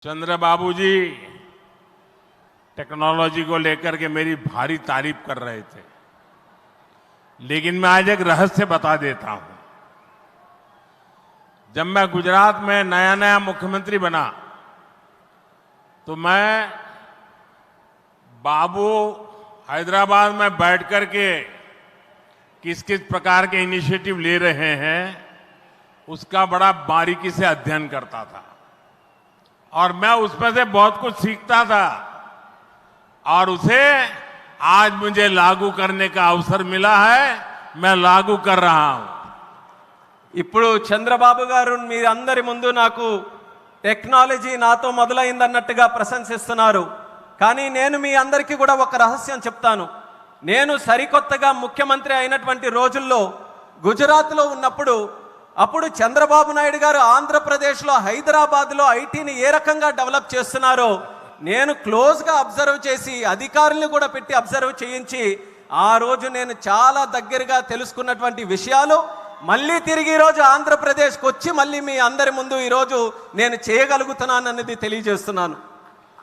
चंद्रबाबू जी technology को लेकर के मेरी भारी तारीफ कर रहे थे, लेकिन मैं आज एक रहस्य बता देता हूं। जब मैं गुजरात में नया मुख्यमंत्री बना तो मैं बाबू हैदराबाद में बैठ करके किस किस प्रकार के इनिशिएटिव ले रहे हैं उसका बड़ा बारीकी से अध्ययन करता था और मैं उसमें से बहुत कुछ सीखता था और उसे आज मुझे लागू करने का अवसर मिला है। मैं लागू कर रहा हूं। ఇప్పుడు చంద్రబాబు గారు మీరందరి ముందు నాకు టెక్నాలజీ నాతో మొదలైందన్నట్టుగా ప్రశంసిస్తున్నారు. కానీ నేను మీ అందరికీ కూడా ఒక రహస్యం చెప్తాను. నేను సరికొత్తగా ముఖ్యమంత్రి అయినటువంటి రోజుల్లో గుజరాత్లో ఉన్నప్పుడు అప్పుడు చంద్రబాబు నాయుడు గారు ఆంధ్రప్రదేశ్లో హైదరాబాద్లో ఐటీని ఏ రకంగా డెవలప్ చేస్తున్నారో నేను క్లోజ్గా అబ్జర్వ్ చేసి అధికారులను కూడా పెట్టి అబ్జర్వ్ చేయించి ఆ రోజు నేను చాలా దగ్గరగా తెలుసుకున్నటువంటి విషయాలు మళ్ళీ తిరిగి ఈరోజు ఆంధ్రప్రదేశ్కి వచ్చి మళ్ళీ మీ అందరి ముందు ఈరోజు నేను చేయగలుగుతున్నానన్నది తెలియజేస్తున్నాను.